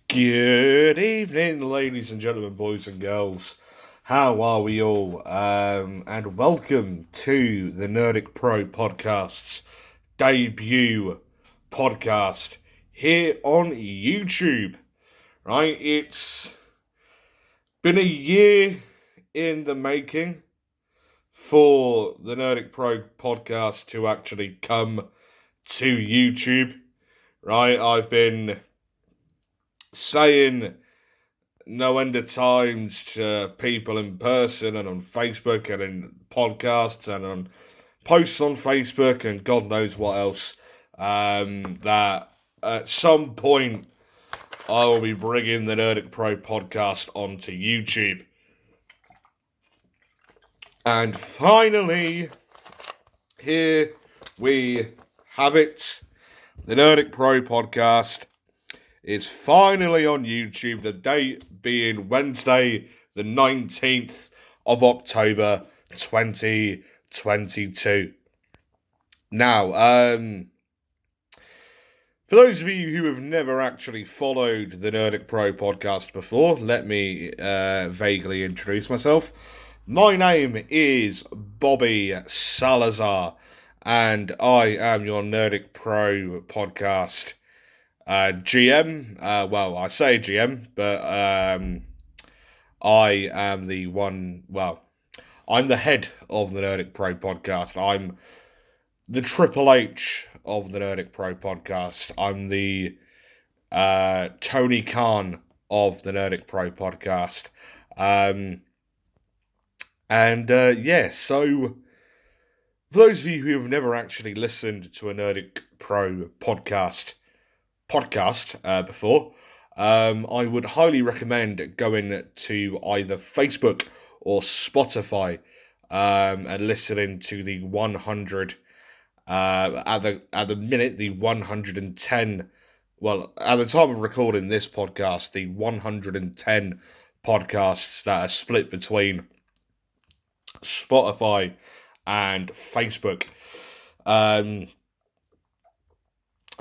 Good evening, ladies and gentlemen, boys and girls. How are we all? And welcome to the Nerdic Pro Podcasts debut podcast here on YouTube. Right, it's been a year in the making for the Nerdic Pro Podcast to actually come to YouTube. Right, I've been saying no end of times to people in person and on Facebook and in podcasts and on posts on Facebook and God knows what else. That at some point I will be bringing the Nerdic Pro podcast onto YouTube. And finally, here we have it. The Nerdic Pro podcast is finally on YouTube, the date being Wednesday, the 19th of October, 2022. Now, for those of you who have never actually followed the Nerdic Pro podcast before, let me vaguely introduce myself. My name is Bobby Salazar, and I am your Nerdic Pro podcast GM. Well, I say GM, but I am the one. Well, I'm the head of the Nerdic Pro podcast. I'm the Triple H of the Nerdic Pro podcast. I'm the Tony Khan of the Nerdic Pro podcast. So for those of you who have never actually listened to a Nerdic Pro podcast before, I would highly recommend going to either Facebook or Spotify and listening to the 100 at the minute the 110. Well, at the time of recording this podcast, the 110 podcasts that are split between Spotify and Facebook.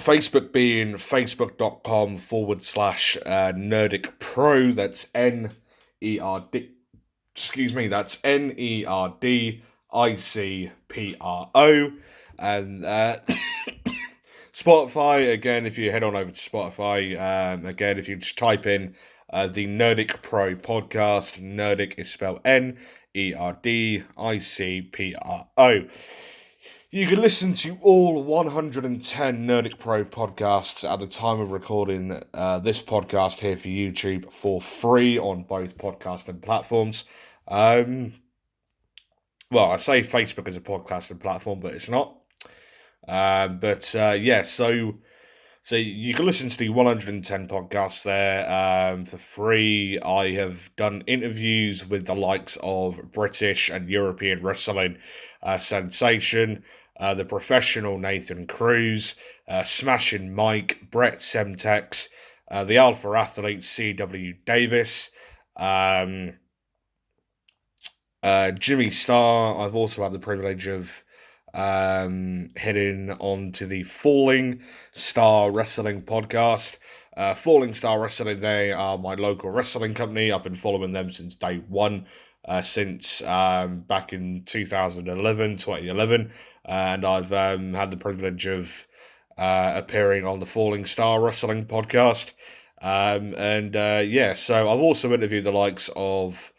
Facebook being facebook.com/Nerdic Pro. That's NERD. Excuse me, that's NERDICPRO. And Spotify, again, if you head on over to Spotify, again, if you just type in the Nerdic Pro podcast, Nerdic is spelled NERDICPRO. You can listen to all 110 Nerdic Pro podcasts at the time of recording this podcast here for YouTube for free on both podcasting platforms. Well, I say Facebook is a podcasting platform, but it's not. So you can listen to the 110 podcasts there for free. I have done interviews with the likes of British and European wrestling sensation, the professional Nathan Cruz, Smashing Mike, Brett Semtex, the Alpha Athlete C.W. Davis, Jimmy Starr. I've also had the privilege of heading on to the Falling Star Wrestling podcast. Falling Star Wrestling, they are my local wrestling company. I've been following them since day one, since back in 2011, and I've had the privilege of appearing on the Falling Star Wrestling podcast. So I've also interviewed the likes of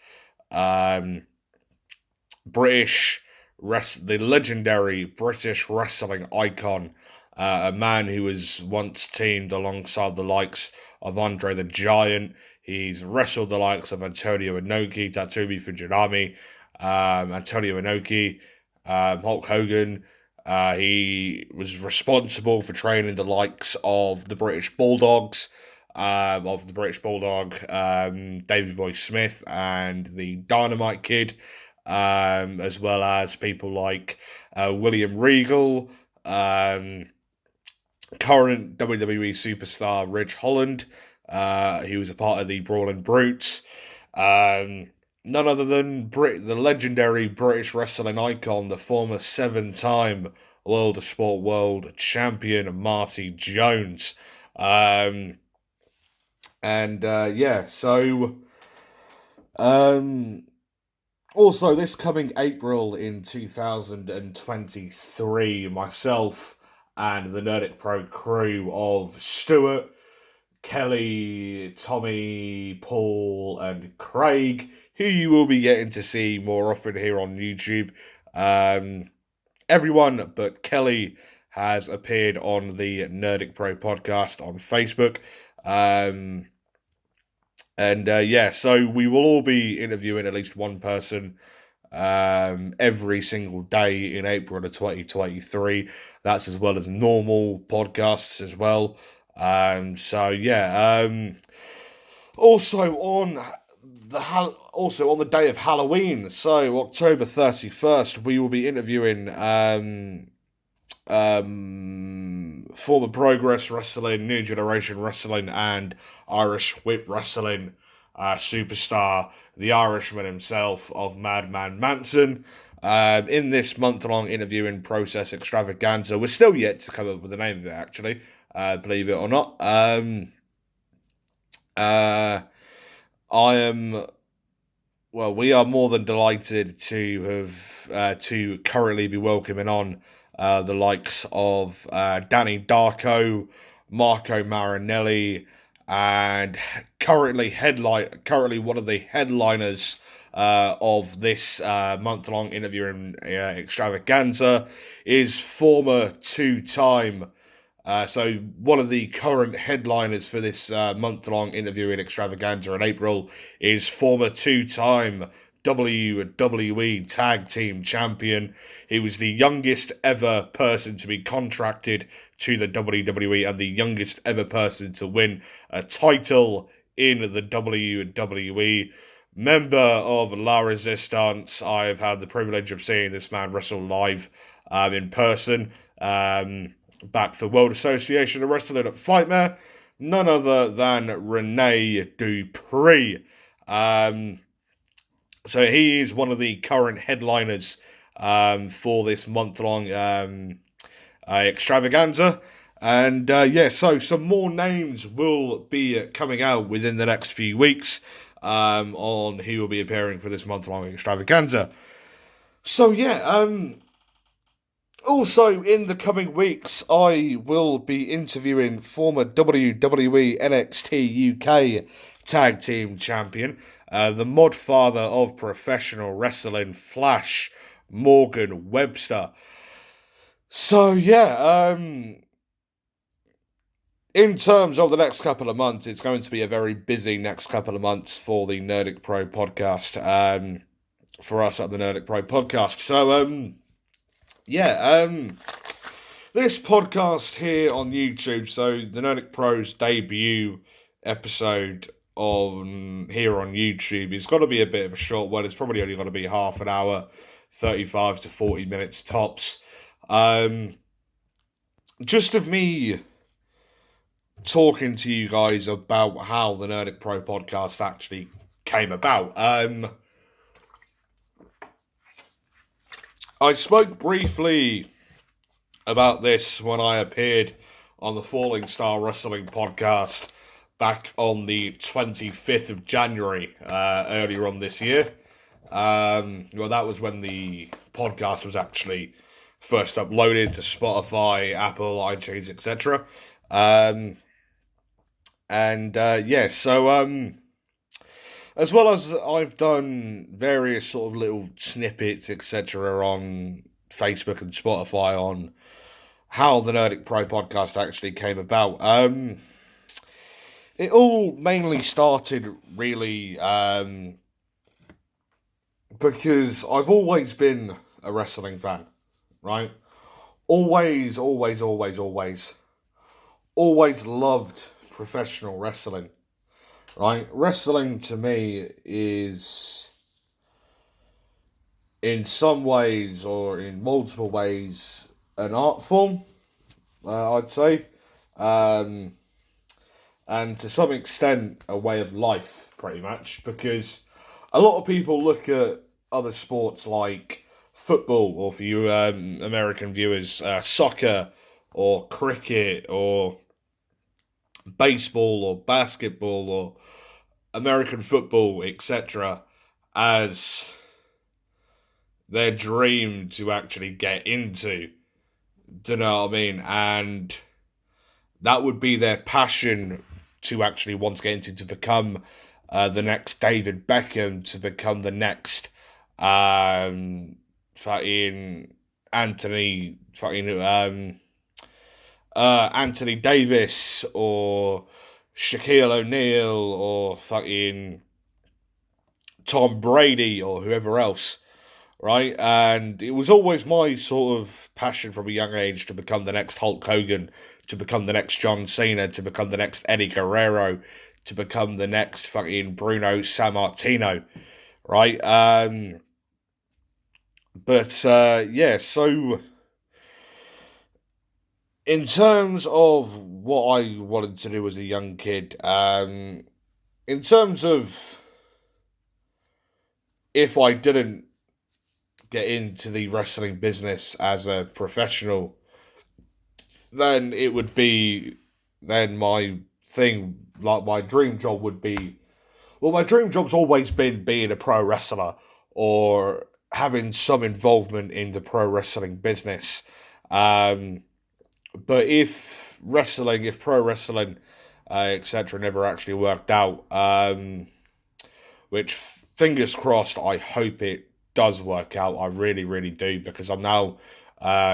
the legendary British wrestling icon, a man who was once teamed alongside the likes of Andre the Giant. He's wrestled the likes of Antonio Inoki, Tatsumi Fujinami, Antonio Inoki, Hulk Hogan. He was responsible for training the likes of the British Bulldogs, Davey Boy Smith, and the Dynamite Kid. As well as people like William Regal, current WWE superstar Ridge Holland, who was a part of the Brawling Brutes. None other than the legendary British wrestling icon, the former 7-time World of Sport World Champion Marty Jones. And um, also this coming April in 2023, myself and the Nerdic Pro crew of Stuart, Kelly, Tommy, Paul, and Craig, who you will be getting to see more often here on YouTube. Everyone but Kelly has appeared on the Nerdic Pro podcast on Facebook. So we will all be interviewing at least one person every single day in April of 2023. That's as well as normal podcasts as well. Also on the day of Halloween, so October 31st, we will be interviewing former Progress Wrestling, New Generation Wrestling, and Irish Whip Wrestling superstar, the Irishman himself of Madman Manson. In this month-long interviewing process extravaganza, we're still yet to come up with the name of it, actually, believe it or not. We are more than delighted to have to currently be welcoming on the likes of Danny Darko, Marco Marinelli, and currently one of the headliners of this month-long interview extravaganza is former two-time. So one of the current headliners for this month-long interviewing extravaganza in April is former two-time WWE Tag Team Champion. He was the youngest ever person to be contracted to the WWE and the youngest ever person to win a title in the WWE. Member of La Resistance, I've had the privilege of seeing this man wrestle live in person. Back for World Association of Wrestling at Fightmare, none other than Rene Dupree. So he is one of the current headliners for this month-long extravaganza. And so some more names will be coming out within the next few weeks on who will be appearing for this month-long extravaganza. Also, in the coming weeks, I will be interviewing former WWE NXT UK Tag Team Champion, the mod father of professional wrestling, Flash Morgan Webster. In terms of the next couple of months, it's going to be a very busy next couple of months for the Nerdic Pro podcast, for us at the Nerdic Pro podcast. This podcast here on YouTube, so the Nerdic Pro's debut episode here on YouTube is going to be a bit of a short one. It's probably only going to be half an hour, 35 to 40 minutes tops. Just of me talking to you guys about how the Nerdic Pro podcast actually came about. I spoke briefly about this when I appeared on the Falling Star Wrestling podcast back on the 25th of January, earlier on this year. That was when the podcast was actually first uploaded to Spotify, Apple, iTunes, etc. As well as I've done various sort of little snippets, etc., on Facebook and Spotify on how the Nerdic Pro podcast actually came about. It all mainly started really because I've always been a wrestling fan, right? Always loved professional wrestling. Right, wrestling to me is, in some ways or in multiple ways, an art form, I'd say, and to some extent a way of life, pretty much, because a lot of people look at other sports like football, or for you American viewers, soccer, or cricket, or baseball or basketball or American football, etc., as their dream to actually get into. Do you know what I mean? And that would be their passion to actually want to get into, to become the next David Beckham, to become the next fucking Anthony, Anthony Davis, or Shaquille O'Neal, or fucking Tom Brady, or whoever else, right? And it was always my sort of passion from a young age to become the next Hulk Hogan, to become the next John Cena, to become the next Eddie Guerrero, to become the next fucking Bruno Sammartino, right? Yeah, so in terms of what I wanted to do as a young kid, in terms of if I didn't get into the wrestling business as a professional, then it would be, then my thing, like my dream job would be, well, my dream job's always been being a pro wrestler or having some involvement in the pro wrestling business. Um, but if pro wrestling, etc., never actually worked out, which fingers crossed, I hope it does work out. I really, really do, because I'm now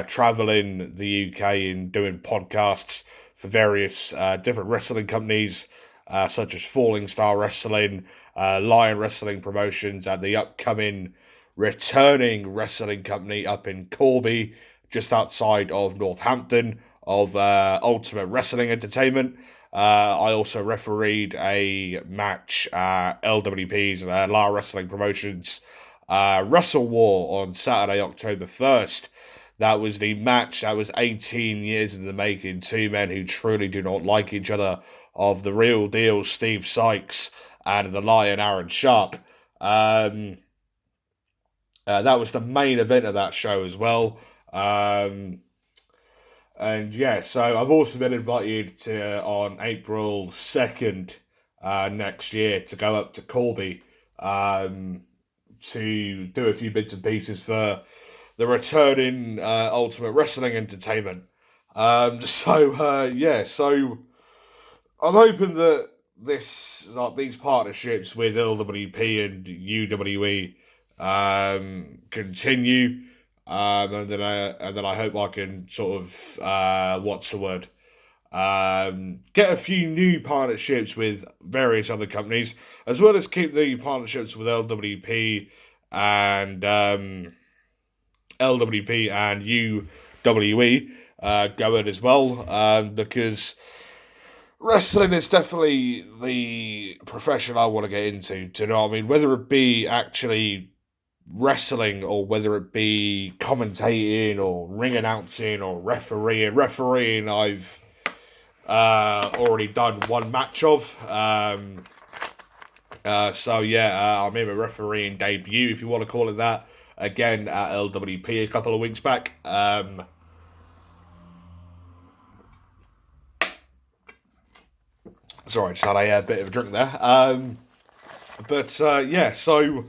traveling the UK and doing podcasts for various different wrestling companies, such as Falling Star Wrestling, Lion Wrestling Promotions, and the upcoming returning wrestling company up in Corby, just outside of Northampton, of Ultimate Wrestling Entertainment. I also refereed a match at LWP's Lion Wrestling Promotions Wrestle War on Saturday, October 1st. That was the match that was 18 years in the making. Two men who truly do not like each other, of the real deal Steve Sykes and the Lion Aaron Sharp. That was the main event of that show as well. And yeah, so I've also been invited to on April 2nd next year to go up to Corby to do a few bits and pieces for the returning Ultimate Wrestling Entertainment. So I'm hoping that these partnerships with LWP and UWE continue, and then I hope I can sort of what's the word, get a few new partnerships with various other companies, as well as keep the partnerships with LWP and UWE going as well, because wrestling is definitely the profession I want to get into. Do you know what I mean? Whether it be actually wrestling, or whether it be commentating or ring announcing or refereeing. Refereeing, I've already done one match of. I'm in my refereeing debut, if you want to call it that, again at LWP a couple of weeks back. Sorry, just had a bit of a drink there. So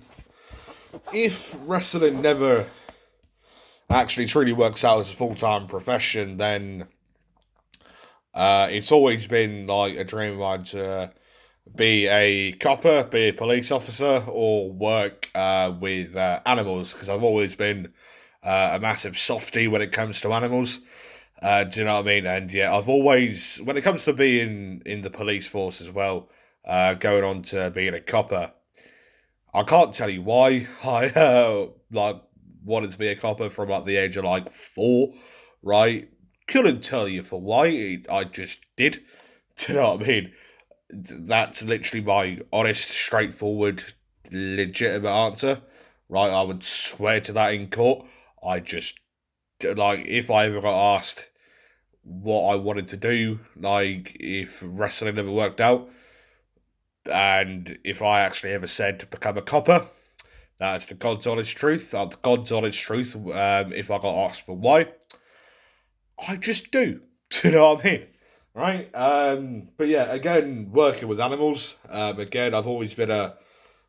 if wrestling never actually truly works out as a full-time profession, then it's always been like a dream of mine to be a copper, be a police officer, or work with animals, because I've always been a massive softie when it comes to animals. Do you know what I mean? And yeah, I've always, when it comes to being in the police force as well, going on to being a copper, I can't tell you why I wanted to be a copper from like the age of like 4, right? Couldn't tell you for why. I just did. Do you know what I mean? That's literally my honest, straightforward, legitimate answer, right? I would swear to that in court. I just, like, if I ever got asked what I wanted to do, like, if wrestling never worked out, and if I actually ever said to become a copper, that's the God's honest truth. The God's honest truth. If I got asked for why, I just do. Do you know what I mean? right? But yeah, again, working with animals. Again, I've always been a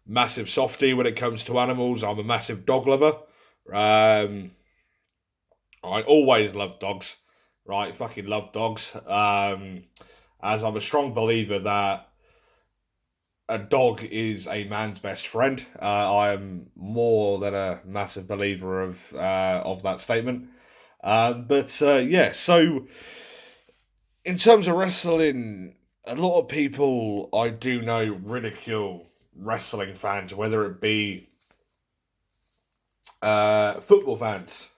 massive softie when it comes to animals. I'm a massive dog lover. Um, I always love dogs, right? Fucking love dogs. As I'm a strong believer that a dog is a man's best friend. I am more than a massive believer of that statement. Yeah, so in terms of wrestling, a lot of people I do know ridicule wrestling fans, whether it be football fans,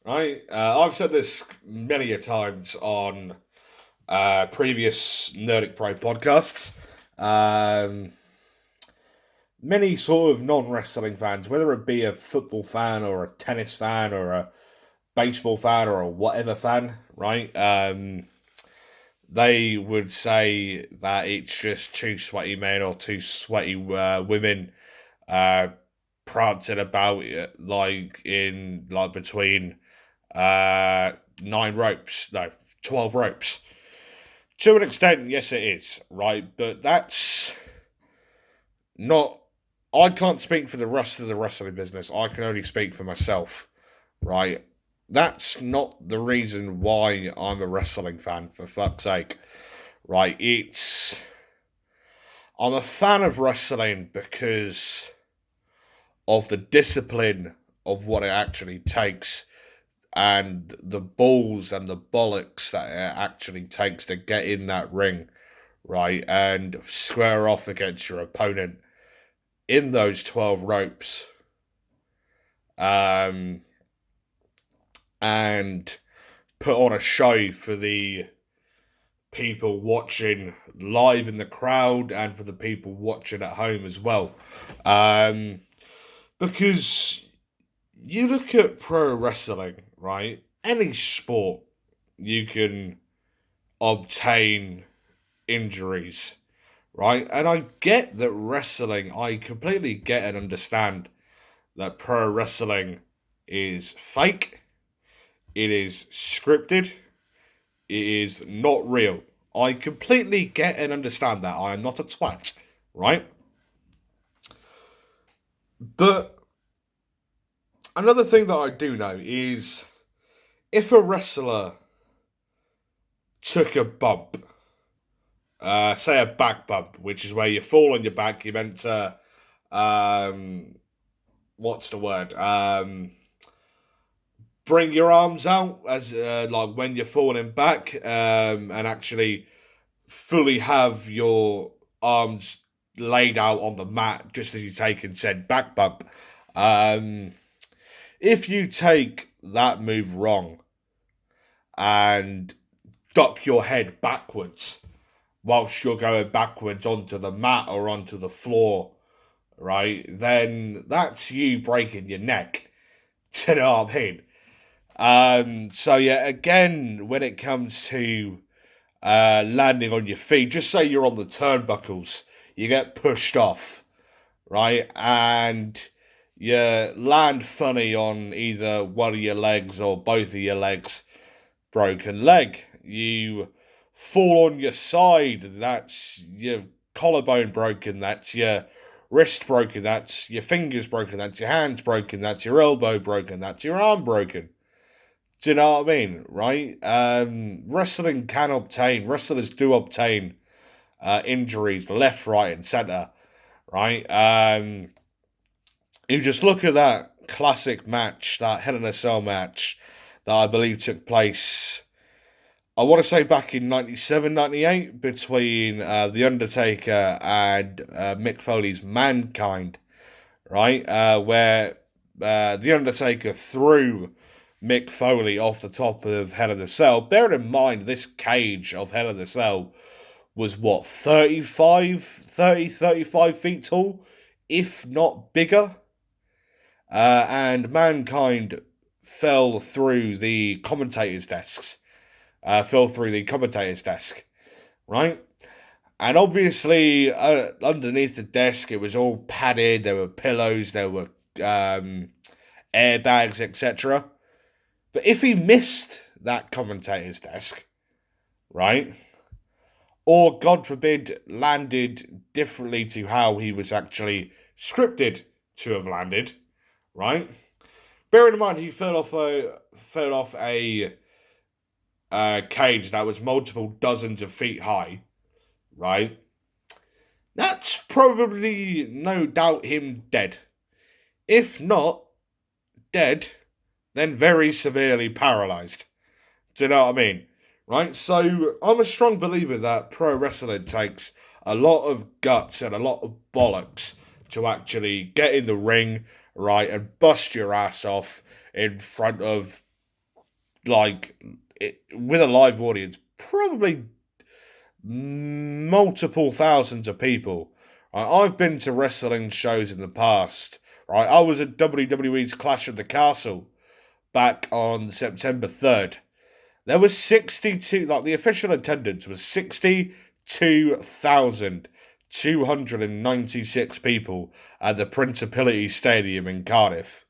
right? I've said this many a times on previous Nerdic Pro podcasts. Um, Many sort of non wrestling fans, whether it be a football fan or a tennis fan or a baseball fan or a whatever fan, right? They would say that it's just two sweaty men or two sweaty women uh, prancing about like between uh, 9 ropes, no, 12 ropes. To an extent, yes, it is right, but that's not. I can't speak for the rest of the wrestling business. I can only speak for myself, right? That's not the reason why I'm a wrestling fan, for fuck's sake, right? I'm a fan of wrestling because of the discipline of what it actually takes and the balls and the bollocks that it actually takes to get in that ring, right? And square off against your opponent in those 12 ropes. Um, and put on a show for the people watching live in the crowd and for the people watching at home as well. Because you look at pro wrestling, right? Any sport, you can obtain injuries, right? And I get that wrestling, I completely get and understand that pro wrestling is fake, it is scripted, it is not real. I completely get and understand that. I am not a twat, right? But another thing that I do know is if a wrestler took a bump, say a back bump, which is where you fall on your back, you're meant to, um, what's the word? Bring your arms out as like when you're falling back, and actually fully have your arms laid out on the mat just as you take and said back bump. Um, if you take that move wrong and duck your head backwards whilst you're going backwards onto the mat or onto the floor, right, then that's you breaking your neck. Do you know what I mean? So yeah, again, when it comes to landing on your feet, just say you're on the turnbuckles, you get pushed off, right? And you land funny on either one of your legs or both of your legs, broken leg. You fall on your side, that's your collarbone broken, that's your wrist broken, that's your fingers broken, that's your hands broken, that's your elbow broken, that's your arm broken. Do you know what I mean? Right? Wrestlers do obtain injuries left, right, and centre. Right? You just look at that classic match, that Hell in a Cell match that I believe took place, I want to say back in 97, 98, between The Undertaker and Mick Foley's Mankind. Right? Where The Undertaker threw Mick Foley off the top of Hell in a Cell. Bearing in mind, this cage of Hell in a Cell was what, 35 feet tall, if not bigger? And Mankind fell through the commentator's desks. Fell through the commentator's desk, right? And obviously, underneath the desk, it was all padded. There were pillows, there were airbags, etc. But if he missed that commentator's desk, right? Or, God forbid, landed differently to how he was actually scripted to have landed, right? Bearing in mind, he fell off a cage that was multiple dozens of feet high, right? That's probably no doubt him dead. If not dead, then very severely paralyzed. Do you know what I mean? Right? So I'm a strong believer that pro wrestling takes a lot of guts and a lot of bollocks to actually get in the ring, right, and bust your ass off in front of, with a live audience, probably multiple thousands of people. Right? I've been to wrestling shows in the past. Right? I was at WWE's Clash of the Castle back on September 3rd. There was 62, the official attendance was 62,296 people at the Principality Stadium in Cardiff.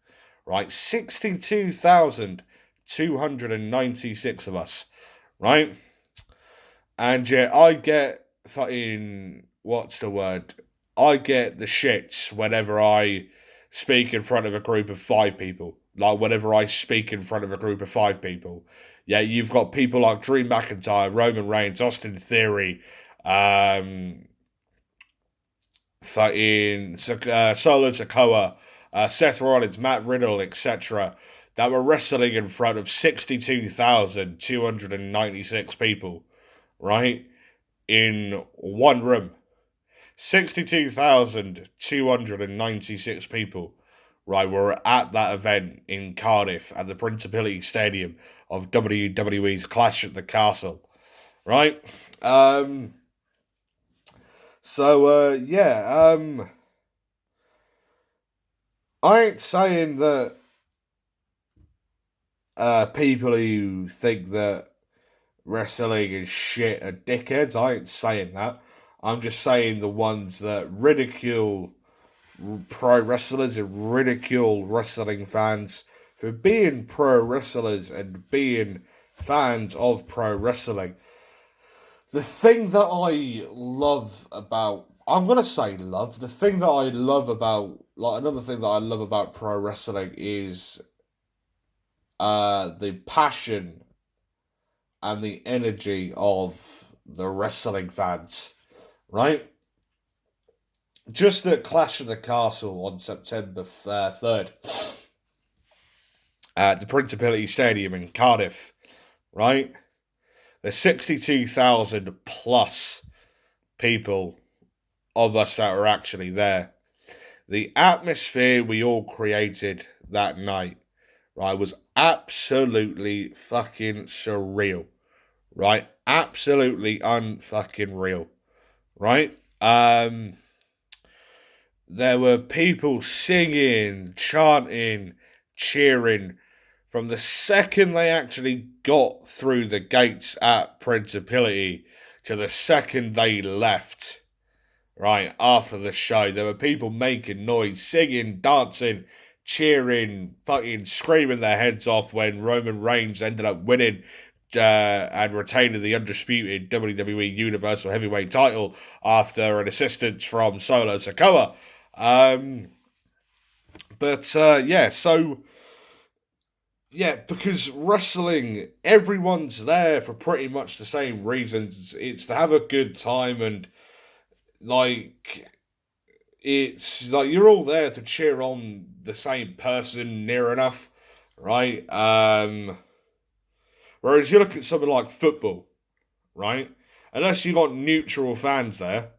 Right? 62,296 of us. Right? And yeah, I get fucking, what's the word? I get the shits whenever I speak in front of a group of 5 people. Like, whenever I speak in front of a group of 5 people. Yeah, you've got people like Drew McIntyre, Roman Reigns, Austin Theory, Solo Sikoa, Seth Rollins, Matt Riddle, etc., that were wrestling in front of 62,296 people, right? In one room. 62,296 people, right, were at that event in Cardiff at the Principality Stadium of WWE's Clash at the Castle, right? I ain't saying that people who think that wrestling is shit are dickheads. I ain't saying that. I'm just saying the ones that ridicule pro wrestlers and ridicule wrestling fans for being pro wrestlers and being fans of pro wrestling. The thing that I love about, I'm gonna say love. The thing that I love about, another thing that I love about pro wrestling is the passion and the energy of the wrestling fans, right? Just at Clash of the Castle on September 3rd at the Principality Stadium in Cardiff, right? There's 62,000 plus people of us that are actually there. The atmosphere we all created that night, right, was absolutely fucking surreal, right? Absolutely unfucking real, right? There were people singing, chanting, cheering from the second they actually got through the gates at Principality to the second they left, right, after the show. There were people making noise, singing, dancing, cheering, fucking screaming their heads off when Roman Reigns ended up winning and retaining the undisputed WWE Universal Heavyweight title after an assistance from Solo Sikoa. Because wrestling, everyone's there for pretty much the same reasons. It's to have a good time and, it's like you're all there to cheer on the same person near enough, right? Whereas you look at something like football, right? Unless you got neutral fans there,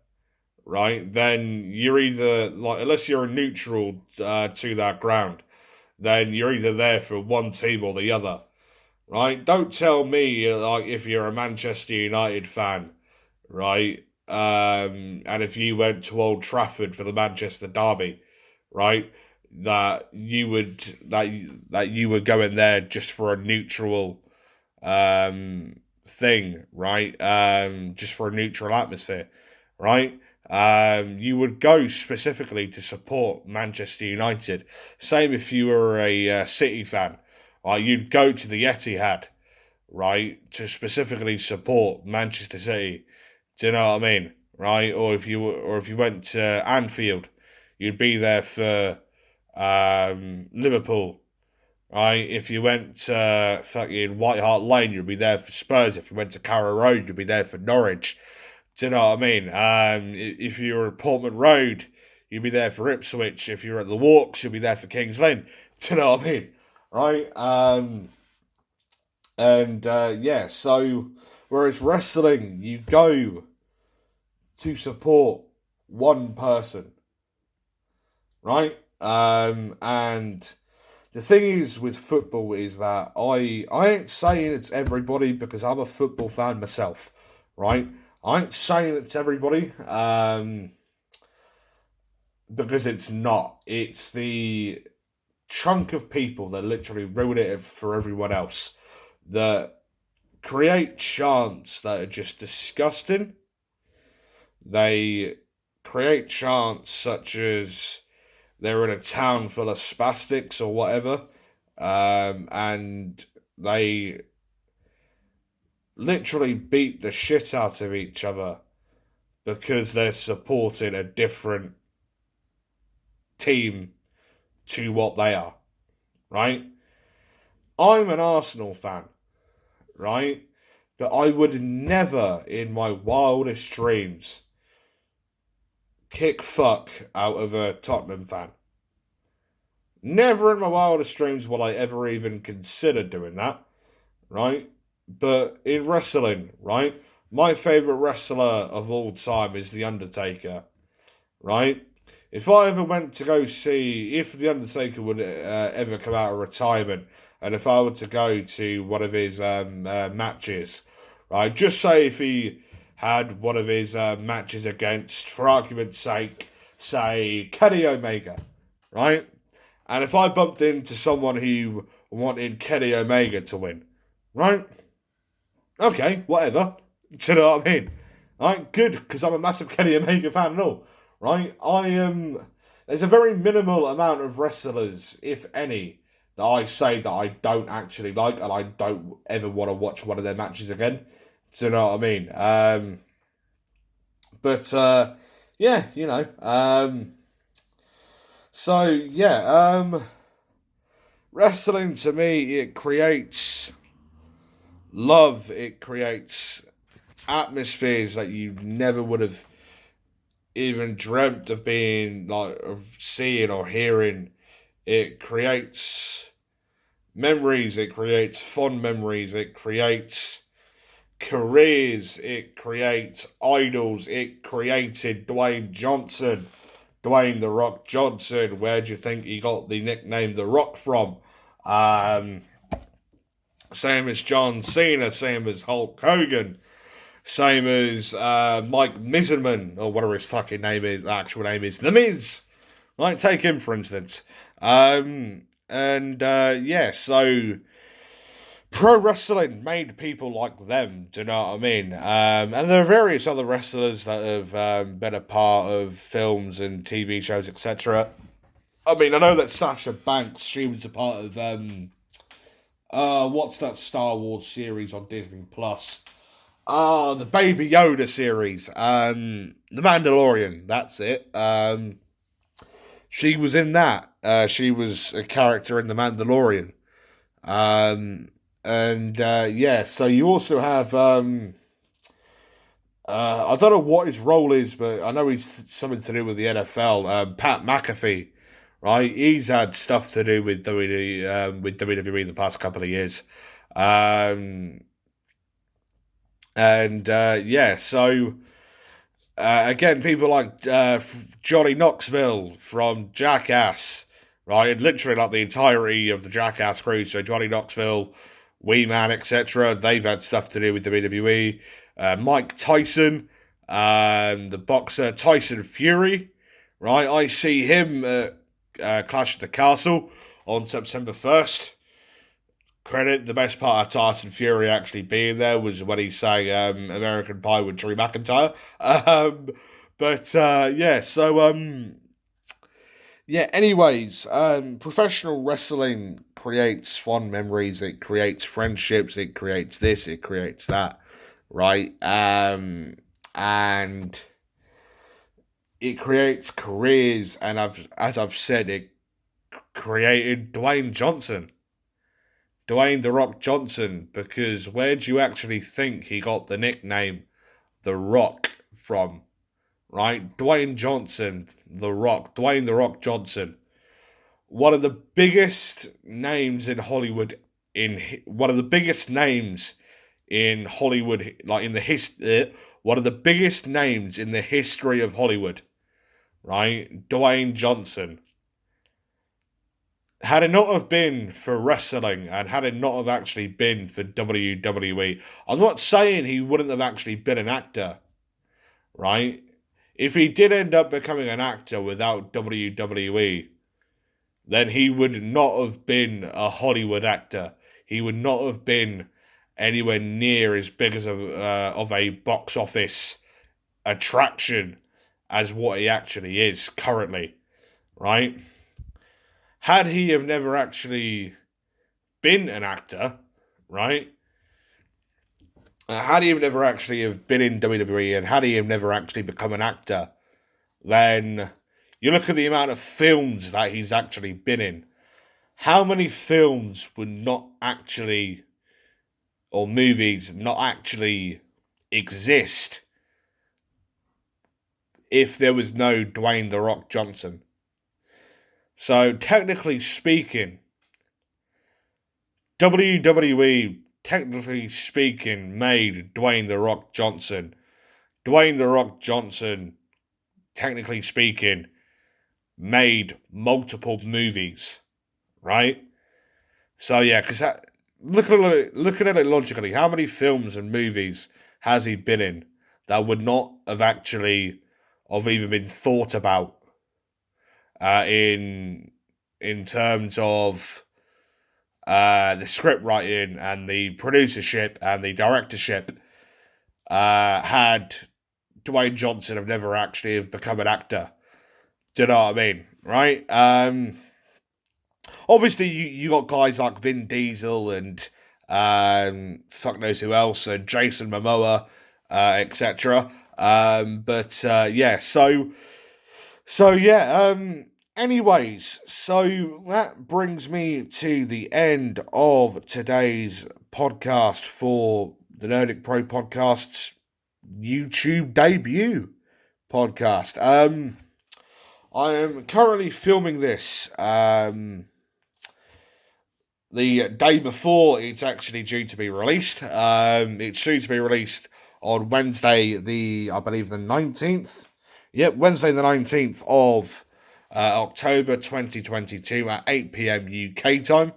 right? Then you're either unless you're a neutral to that ground, then you're either there for one team or the other, right? Don't tell me if you're a Manchester United fan, right? And if you went to Old Trafford for the Manchester derby, right? That you would go in there just for a neutral thing, right? Just for a neutral atmosphere, right? You would go specifically to support Manchester United. Same if you were a City fan, right? You'd go to the Etihad, right, to specifically support Manchester City. Do you know what I mean? Right? Or if you went to Anfield, you'd be there for Liverpool. Right? If you went to fucking White Hart Lane, you'd be there for Spurs. If you went to Carrow Road, you'd be there for Norwich. Do you know what I mean? If you were at Portman Road, you'd be there for Ipswich. If you're at the Walks, you'd be there for Kings Lynn. Do you know what I mean? Right? Yeah, so whereas wrestling, you go to support one person, right? And the thing is with football is that I ain't saying it's everybody because I'm a football fan myself, right? I ain't saying it's everybody, because it's not. It's the chunk of people that literally ruin it for everyone else, that create chants that are just disgusting. They create chants such as they're in a town full of spastics or whatever, and they literally beat the shit out of each other because they're supporting a different team to what they are, right? I'm an Arsenal fan, right? But I would never in my wildest dreams kick fuck out of a Tottenham fan. Never in my wildest dreams will I ever even consider doing that, right? But in wrestling, right? My favourite wrestler of all time is The Undertaker, right? If I ever went to go see, if The Undertaker would ever come out of retirement, and if I were to go to one of his matches, right? Just say if he had one of his matches against, for argument's sake, say Kenny Omega, right? And if I bumped into someone who wanted Kenny Omega to win, right? Okay, whatever. Do you know what I mean? Right, good, because I'm a massive Kenny Omega fan and all. Right? There's a very minimal amount of wrestlers, if any, that I say that I don't actually like and I don't ever want to watch one of their matches again. Do you know what I mean? Yeah, you know. Wrestling to me, it creates love, it creates atmospheres that you never would have even dreamt of being, like, of seeing or hearing. It creates memories, it creates fond memories, it creates careers, it creates idols. It created Dwayne Johnson, Dwayne The Rock Johnson. Where do you think he got the nickname The Rock from? Same as John Cena, same as Hulk Hogan, same as Mike Miserman, or whatever his fucking name is, actual name is, The Miz. Right, take him for instance. So pro wrestling made people like them, do you know what I mean? And there are various other wrestlers that have been a part of films and TV shows, etc. I mean, I know that Sasha Banks, she was a part of, what's that Star Wars series on Disney Plus? The Baby Yoda series. The Mandalorian, that's it. She was in that. She was a character in The Mandalorian. So you also have, I don't know what his role is, but I know he's something to do with the NFL. Pat McAfee, right? He's had stuff to do with WWE the past couple of years. Again, people like Johnny Knoxville from Jackass, right? And literally, like, the entirety of the Jackass crew. So Johnny Knoxville, Wee Man, etc. They've had stuff to do with WWE. Mike Tyson, the boxer Tyson Fury, right? I see him at Clash at the Castle on September 1st. Credit, the best part of Tyson Fury actually being there was when he sang American Pie with Drew McIntyre. Yeah, anyways, professional wrestling creates fond memories, it creates friendships, it creates this, it creates that, right? And it creates careers, and as I've said, it created Dwayne The Rock Johnson, because where do you actually think he got the nickname The Rock from? Right? Dwayne The Rock Johnson. One of the biggest names in Hollywood, one of the biggest names in Hollywood, like in the one of the biggest names in the history of Hollywood, right? Dwayne Johnson. Had it not have been for wrestling, and had it not have actually been for WWE, I'm not saying he wouldn't have actually been an actor, right? If he did end up becoming an actor without WWE, then he would not have been a Hollywood actor. He would not have been anywhere near as big as of a box office attraction as what he actually is currently, right? Had he have never actually been an actor, right? Had he have never actually have been in WWE, and had he have never actually become an actor, then you look at the amount of films that he's actually been in. How many films would not actually, or movies not actually exist if there was no Dwayne The Rock Johnson? So technically speaking, WWE, technically speaking, made Dwayne The Rock Johnson. Dwayne The Rock Johnson, technically speaking, made multiple movies, right? So yeah, because looking at it logically, how many films and movies has he been in that would not have actually have even been thought about in terms of the script writing and the producership and the directorship, had Dwayne Johnson have never actually have become an actor. Do you know what I mean? Right? Obviously, you got guys like Vin Diesel and fuck knows who else, and Jason Momoa, etc. But yeah, so yeah. Anyways, so that brings me to the end of today's podcast for the Nerdic Pro Podcasts YouTube debut podcast. I am currently filming this the day before it's actually due to be released. It's due to be released on Wednesday, I believe the 19th. Yep, Wednesday the 19th of October 2022 at 8 p.m. UK time.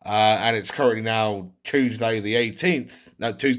And it's currently now Tuesday the 18th. No, Tuesday